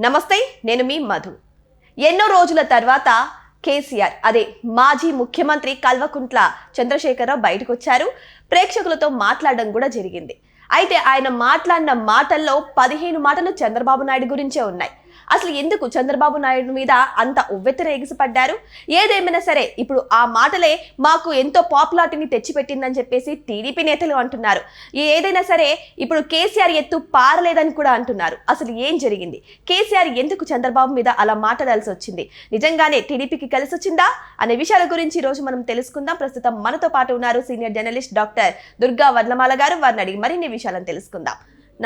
నమస్తే, నేను మీ మధు. ఎన్నో రోజుల తర్వాత కేసీఆర్ అదే మాజీ ముఖ్యమంత్రి కల్వకుంట్ల చంద్రశేఖరరావు బయటకు వచ్చారు. ప్రేక్షకులతో మాట్లాడడం కూడా జరిగింది. అయితే ఆయన మాట్లాడిన మాటల్లో 15 మాటలు చంద్రబాబు నాయుడు గురించే ఉన్నాయి. అసలు ఎందుకు చంద్రబాబు నాయుడు మీద అంత ఉవ్వెత్తున ఎగిసిపడ్డారు? ఏదేమైనా సరే ఇప్పుడు ఆ మాటలే మాకు ఎంతో పాపులారిటీని తెచ్చిపెట్టిందని చెప్పేసి టీడీపీ నేతలు అంటున్నారు. ఏదైనా సరే ఇప్పుడు కేసీఆర్ ఎత్తు పారలేదని కూడా అంటున్నారు. అసలు ఏం జరిగింది? కేసీఆర్ ఎందుకు చంద్రబాబు మీద అలా మాట్లాడాల్సి వచ్చింది? నిజంగానే టీడీపీకి కలిసి వచ్చిందా అనే విషయాల గురించి ఈ రోజు మనం తెలుసుకుందాం. ప్రస్తుతం మనతో పాటు ఉన్నారు సీనియర్ జర్నలిస్ట్ డాక్టర్ దుర్గా వడ్లమాల గారు. వారిని అడిగి మరిన్ని విషయాలను తెలుసుకుందాం.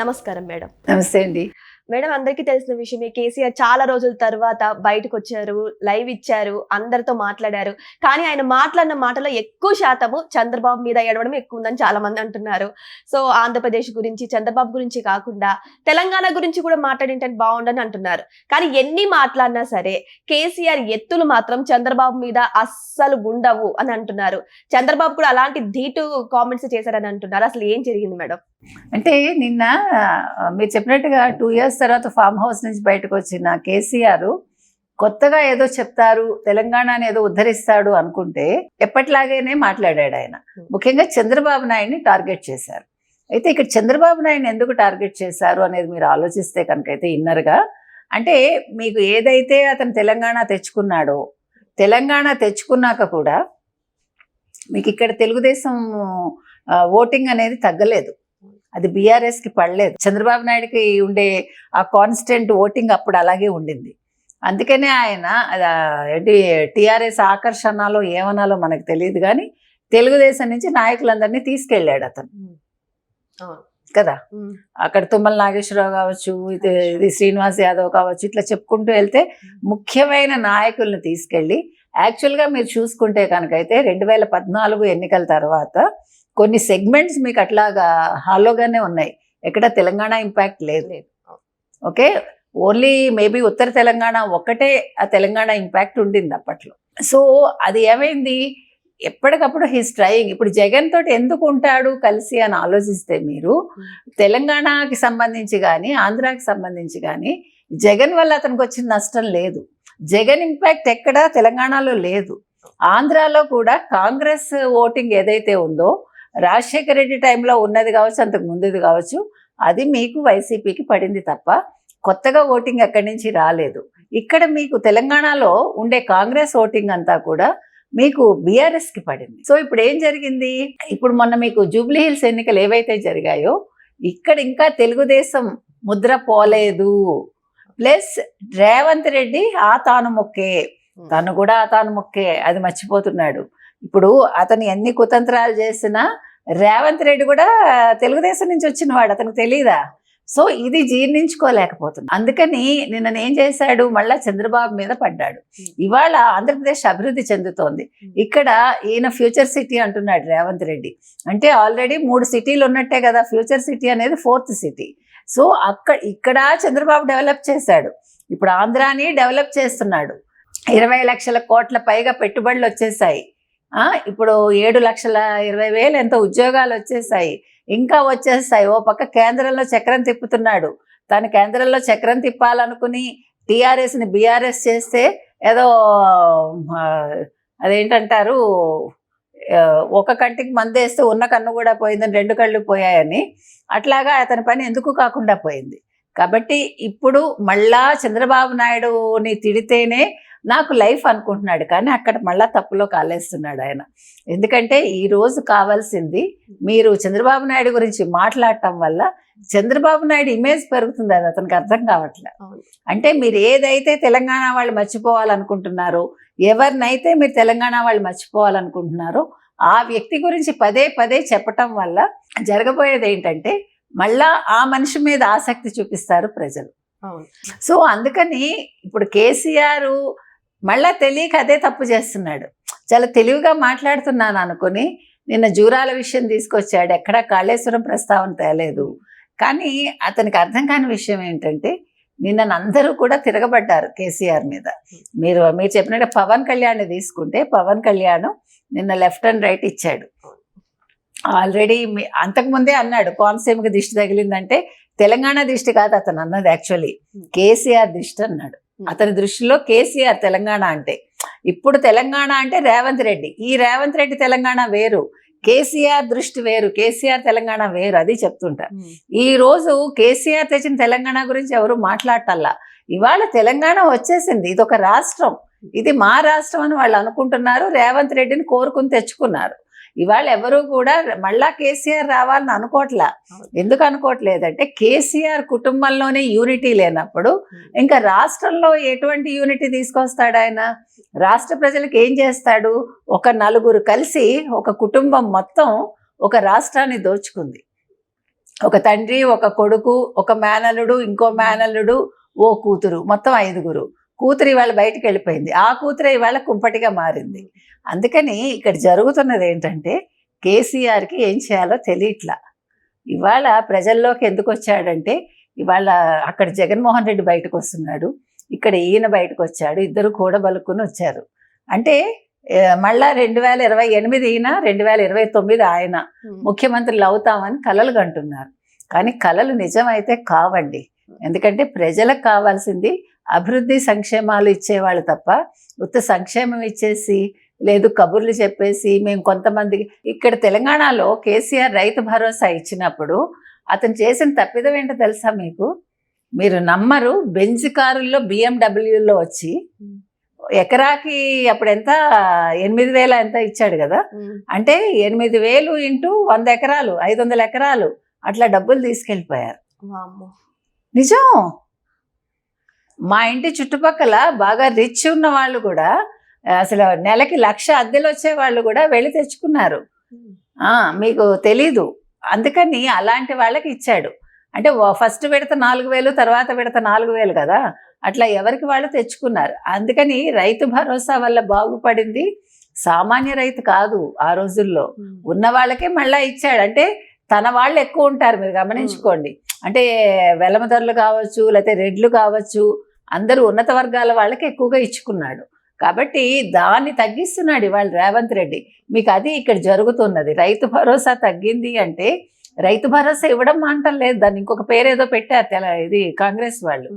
నమస్కారం మేడం. నమస్తే అండి మేడం. అందరికీ తెలిసిన విషయమే, కేసీఆర్ చాలా రోజుల తర్వాత బయటకు వచ్చారు, లైవ్ ఇచ్చారు, అందరితో మాట్లాడారు. కానీ ఆయన మాట్లాడిన మాటలో ఎక్కువ శాతము చంద్రబాబు మీద ఏడవడం ఎక్కువ ఉందని చాలా మంది అంటున్నారు. సో ఆంధ్రప్రదేశ్ గురించి, చంద్రబాబు గురించి కాకుండా తెలంగాణ గురించి కూడా మాట్లాడింటే బాగుండని అంటున్నారు. కానీ ఎన్ని మాట్లాడినా సరే కేసీఆర్ ఎత్తులు మాత్రం చంద్రబాబు మీద అస్సలు ఉండవు అని అంటున్నారు. చంద్రబాబు కూడా అలాంటి ధీటు కామెంట్స్ చేశారని అంటున్నారు. అసలు ఏం జరిగింది మేడం? అంటే నిన్న మీరు చెప్పినట్టుగా 2 years తర్వాత ఫామ్ హౌస్ నుంచి బయటకు వచ్చిన కేసీఆర్ కొత్తగా ఏదో చెప్తారు, తెలంగాణని ఏదో ఉద్ధరిస్తాడు అనుకుంటే ఎప్పటిలాగానే మాట్లాడాడు ఆయన. ముఖ్యంగా చంద్రబాబు నాయుడిని టార్గెట్ చేశారు. అయితే ఇక్కడ చంద్రబాబు నాయుడిని ఎందుకు టార్గెట్ చేశారు అనేది మీరు ఆలోచిస్తే కనుకైతే ఇన్నర్గా, అంటే మీకు ఏదైతే అతను తెలంగాణ తెచ్చుకున్నాడో, తెలంగాణ తెచ్చుకున్నాక కూడా మీకు ఇక్కడ తెలుగుదేశం ఓటింగ్ అనేది తగ్గలేదు. అది బీఆర్ఎస్కి పడలేదు. చంద్రబాబు నాయుడికి ఉండే ఆ కాన్స్టెంట్ ఓటింగ్ అప్పుడు అలాగే ఉండింది. అందుకనే ఆయన ఏంటి టీఆర్ఎస్ ఆకర్షణలో ఏమనాలో మనకు తెలియదు, కానీ తెలుగుదేశం నుంచి నాయకులందరినీ తీసుకెళ్ళాడు అతను కదా. అక్కడ తుమ్మల నాగేశ్వరరావు కావచ్చు, ఇది శ్రీనివాస్ యాదవ్ కావచ్చు, ఇట్లా చెప్పుకుంటూ వెళ్తే ముఖ్యమైన నాయకులను తీసుకెళ్ళి, యాక్చువల్గా మీరు చూసుకుంటే కనుకైతే 2014 ఎన్నికల తర్వాత కొన్ని సెగ్మెంట్స్ మీకు అట్లాగా హాలోగానే ఉన్నాయి. ఎక్కడ తెలంగాణ ఇంపాక్ట్ లేదు. ఓకే, ఓన్లీ మేబీ ఉత్తర తెలంగాణ ఒక్కటే ఆ తెలంగాణ ఇంపాక్ట్ ఉండింది అప్పట్లో. సో అది ఏమైంది, ఎప్పటికప్పుడు హీస్ ట్రయింగ్. ఇప్పుడు జగన్ తోటి ఎందుకు ఉంటాడు కలిసి అని ఆలోచిస్తే మీరు తెలంగాణకి సంబంధించి కానీ ఆంధ్రాకి సంబంధించి కానీ జగన్ వల్ల అతనికి వచ్చిన నష్టం లేదు. జగన్ ఇంపాక్ట్ ఎక్కడా తెలంగాణలో లేదు. ఆంధ్రాలో కూడా కాంగ్రెస్ ఓటింగ్ ఏదైతే ఉందో రాజశేఖర రెడ్డి టైంలో ఉన్నది కావచ్చు, అంతకు ముందుది కావచ్చు, అది మీకు వైసీపీకి పడింది తప్ప కొత్తగా ఓటింగ్ ఎక్కడి నుంచి రాలేదు. ఇక్కడ మీకు తెలంగాణలో ఉండే కాంగ్రెస్ ఓటింగ్ అంతా కూడా మీకు బీఆర్ఎస్కి పడింది. సో ఇప్పుడు ఏం జరిగింది, ఇప్పుడు మొన్న మీకు జూబ్లీ హిల్స్ ఎన్నికలు ఏవైతే జరిగాయో ఇక్కడ ఇంకా తెలుగుదేశం ముద్ర పోలేదు. ప్లస్ రేవంత్ రెడ్డి తాను మొక్కే, తను కూడా తాను మొక్కే, అది మర్చిపోతున్నాడు. ఇప్పుడు అతను ఎన్ని కుతంత్రాలు చేసినా రేవంత్ రెడ్డి కూడా తెలుగుదేశం నుంచి వచ్చిన వాడు, అతనికి తెలీదా? సో ఇది జీర్ణించుకోలేకపోతుంది. అందుకని నిన్న ఏం చేశాడు, మళ్ళా చంద్రబాబు మీద పడ్డాడు. ఇవాళ ఆంధ్రప్రదేశ్ అభివృద్ధి చెందుతోంది. ఇక్కడ ఈయన ఫ్యూచర్ సిటీ అంటున్నాడు రేవంత్ రెడ్డి. అంటే ఆల్రెడీ 3 సిటీలు ఉన్నట్టే కదా, ఫ్యూచర్ సిటీ అనేది 4th సిటీ. సో ఇక్కడ చంద్రబాబు డెవలప్ చేశాడు. ఇప్పుడు ఆంధ్రాని డెవలప్ చేస్తున్నాడు. 20 లక్షల కోట్ల పైగా పెట్టుబడులు వచ్చేసాయి. ఇప్పుడు 7,20,000 ఎంతో ఉద్యోగాలు వచ్చేసాయి, ఇంకా వచ్చేస్తాయి. ఓ పక్క కేంద్రంలో చక్రం తిప్పుతున్నాడు. తను కేంద్రంలో చక్రం తిప్పాలనుకుని టీఆర్ఎస్ని బీఆర్ఎస్ చేస్తే ఏదో అదేంటంటారు, ఒక కంటికి మందేస్తే ఉన్న కన్ను కూడా పోయిందని 2 కళ్ళు పోయాయని, అట్లాగా అతని పని ఎందుకు కాకుండా పోయింది. కాబట్టి ఇప్పుడు మళ్ళా చంద్రబాబు నాయుడుని తిడితేనే నాకు లైఫ్ అనుకుంటున్నాడు, కానీ అక్కడ మళ్ళా తప్పులో కాలేస్తున్నాడు ఆయన. ఎందుకంటే ఈరోజు కావాల్సింది, మీరు చంద్రబాబు నాయుడు గురించి మాట్లాడటం వల్ల చంద్రబాబు నాయుడు ఇమేజ్ పెరుగుతుంది, అది అతనికి అర్థం కావట్లేదు. అంటే మీరు ఏదైతే తెలంగాణ వాళ్ళు మర్చిపోవాలనుకుంటున్నారో, ఎవరినైతే మీరు తెలంగాణ వాళ్ళు మర్చిపోవాలనుకుంటున్నారో ఆ వ్యక్తి గురించి పదే పదే చెప్పటం వల్ల జరగబోయేది ఏంటంటే మళ్ళా ఆ మనిషి మీద ఆసక్తి చూపిస్తారు ప్రజలు. సో అందుకని ఇప్పుడు కేసీఆర్ మళ్ళా తెలియక అదే తప్పు చేస్తున్నాడు. చాలా తెలివిగా మాట్లాడుతున్నాను అనుకుని నిన్న జూరాల విషయం తీసుకొచ్చాడు, ఎక్కడా కాళేశ్వరం ప్రస్తావన తేలేదు. కానీ అతనికి అర్థం కాని విషయం ఏంటంటే నిన్న అందరూ కూడా తిరగబడ్డారు కేసీఆర్ మీద. మీరు చెప్పినట్టు పవన్ కళ్యాణ్ తీసుకుంటే పవన్ కళ్యాణ్ నిన్న లెఫ్ట్ అండ్ రైట్ ఇచ్చాడు. ఆల్రెడీ అంతకుముందే అన్నాడు కోనసీమకి దిష్టి తగిలిందంటే తెలంగాణ దృష్టి కాదు అతను అన్నది, యాక్చువల్లీ కేసీఆర్ దృష్టి అన్నాడు. అతని దృష్టిలో కేసీఆర్ తెలంగాణ అంటే, ఇప్పుడు తెలంగాణ అంటే రేవంత్ రెడ్డి, ఈ రేవంత్ రెడ్డి తెలంగాణ వేరు, కేసీఆర్ దృష్టి వేరు, కేసీఆర్ తెలంగాణ వేరు, అది చెప్తుంటా. ఈ రోజు కేసీఆర్ తెచ్చిన తెలంగాణ గురించి ఎవరు మాట్లాడటల్లా. ఇవాళ తెలంగాణ వచ్చేసింది, ఇది ఒక రాష్ట్రం, ఇది మా రాష్ట్రం అని వాళ్ళు అనుకుంటున్నారు. రేవంత్ రెడ్డిని కోరుకుని తెచ్చుకున్నారు. ఇవాళ ఎవరు కూడా మళ్ళా కేసీఆర్ రావాలని అనుకోవట్లా. ఎందుకు అనుకోవట్లేదంటే కేసీఆర్ కుటుంబంలోనే యూనిటీ లేనప్పుడు ఇంకా రాష్ట్రంలో ఎటువంటి యూనిటీ తీసుకొస్తాడు ఆయన? రాష్ట్ర ప్రజలకు ఏం చేస్తాడు? ఒక నలుగురు కలిసి ఒక కుటుంబం మొత్తం ఒక రాష్ట్రాన్ని దోచుకుంది. ఒక తండ్రి, ఒక కొడుకు, ఒక మేనల్లుడు, ఇంకో మేనల్లుడు, ఓ కూతురు, మొత్తం 5గురు. కూతురు ఇవాళ బయటికి వెళ్ళిపోయింది, ఆ కూతురు ఇవాళ కుంపటిగా మారింది. అందుకని ఇక్కడ జరుగుతున్నది ఏంటంటే కేసీఆర్కి ఏం చేయాలో తెలియట్లా. ఇవాళ ప్రజల్లోకి ఎందుకు వచ్చాడంటే ఇవాళ అక్కడ జగన్మోహన్ రెడ్డి బయటకు వస్తున్నాడు, ఇక్కడ ఈయన బయటకు వచ్చాడు, ఇద్దరు కూడబలుక్కుని వచ్చారు. అంటే మళ్ళా 2028 ఈయన, 2029 ఆయన ముఖ్యమంత్రులు అవుతామని కలలు కంటున్నారు. కానీ కలలు నిజమైతే కావండి. ఎందుకంటే ప్రజలకు కావాల్సింది అభివృద్ధి సంక్షేమాలు ఇచ్చేవాళ్ళు తప్ప ఉత్త సంక్షేమం ఇచ్చేసి లేదు కబుర్లు చెప్పేసి మేము కొంతమందికి. ఇక్కడ తెలంగాణలో కేసీఆర్ రైతు భరోసా ఇచ్చినప్పుడు అతను చేసిన తప్పిదం ఏంటో తెలుసా మీకు? మీరు నమ్మరు, బెంజ్ కారుల్లో BMW వచ్చి ఎకరాకి అప్పుడు ఎంత 8,000 ఎంత ఇచ్చాడు కదా, అంటే 8,000 ఇంటూ 100 ఎకరాలు 500 ఎకరాలు అట్లా డబ్బులు తీసుకెళ్ళిపోయారు. నిజం. మా ఇంటి చుట్టుపక్కల బాగా రిచ్ ఉన్న వాళ్ళు కూడా అసలు నెలకి 1,00,000 అద్దెలు వచ్చే వాళ్ళు కూడా వెళ్ళి తెచ్చుకున్నారు. మీకు తెలీదు. అందుకని అలాంటి వాళ్ళకి ఇచ్చాడు. అంటే ఫస్ట్ విడత 4,000, తర్వాత విడత 4,000 కదా, అట్లా ఎవరికి వాళ్ళు తెచ్చుకున్నారు. అందుకని రైతు భరోసా వల్ల బాగుపడింది సామాన్య రైతు కాదు, ఆ రోజుల్లో ఉన్న వాళ్ళకే మళ్ళా ఇచ్చాడు. అంటే తన వాళ్ళు ఎక్కువ ఉంటారు, మీరు గమనించుకోండి. అంటే వెలమదొరలు కావచ్చు, లేకపోతే రెడ్లు కావచ్చు, అందరూ ఉన్నత వర్గాల వాళ్ళకి ఎక్కువగా ఇచ్చుకున్నాడు. కాబట్టి దాన్ని తగ్గిస్తున్నాడు ఇవాళ రేవంత్ రెడ్డి. మీకు అది ఇక్కడ జరుగుతున్నది. రైతు భరోసా తగ్గింది అంటే రైతు భరోసా ఇవ్వడం మాంటం లేదు, దాన్ని ఇంకొక పేరేదో పెట్టారు ఇది కాంగ్రెస్ వాళ్ళు.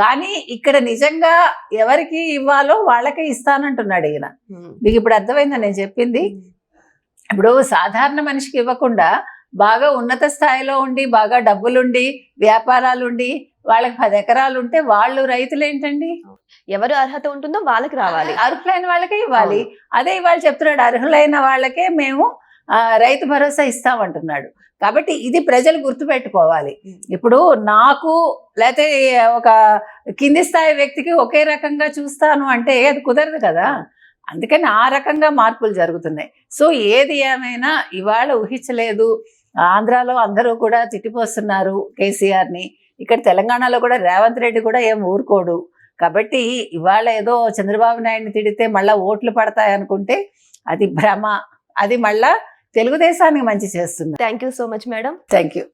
కానీ ఇక్కడ నిజంగా ఎవరికి ఇవ్వాలో వాళ్ళకే ఇస్తానంటున్నాడు ఈయన. మీకు ఇప్పుడు అర్థమైందా నేను చెప్పింది? ఇప్పుడు సాధారణ మనిషికి ఇవ్వకుండా బాగా ఉన్నత స్థాయిలో ఉండి, బాగా డబ్బులుండి, వ్యాపారాలుండి, వాళ్ళకి 10 ఎకరాలు ఉంటే వాళ్ళు రైతులు ఏంటండి? ఎవరు అర్హత ఉంటుందో వాళ్ళకి రావాలి, అర్హులైన వాళ్ళకే ఇవ్వాలి. అదే ఇవాళ చెప్తున్నాడు, అర్హులైన వాళ్ళకే మేము రైతు భరోసా ఇస్తామంటున్నాడు. కాబట్టి ఇది ప్రజలు గుర్తుపెట్టుకోవాలి. ఇప్పుడు నాకు లేకపోతే ఒక కింది స్థాయి వ్యక్తికి ఒకే రకంగా చూస్తాను అంటే అది కుదరదు కదా. అందుకని ఆ రకంగా మార్పులు జరుగుతున్నాయి. సో ఏది ఏమైనా ఇవాళ ఊహించలేదు. ఆంధ్రాలో అందరూ కూడా తిట్టిపోస్తున్నారు కేసీఆర్ని, ఇక్కడ తెలంగాణలో కూడా రేవంత్ రెడ్డి కూడా ఏం ఊరుకోడు. కాబట్టి ఇవాళ ఏదో చంద్రబాబు నాయుడిని తిడితే మళ్ళీ ఓట్లు పడతాయి అనుకుంటే అది భ్రమ. అది మళ్ళా తెలుగుదేశానికి మంచి చేస్తుంది. Thank you so much madam. Thank you.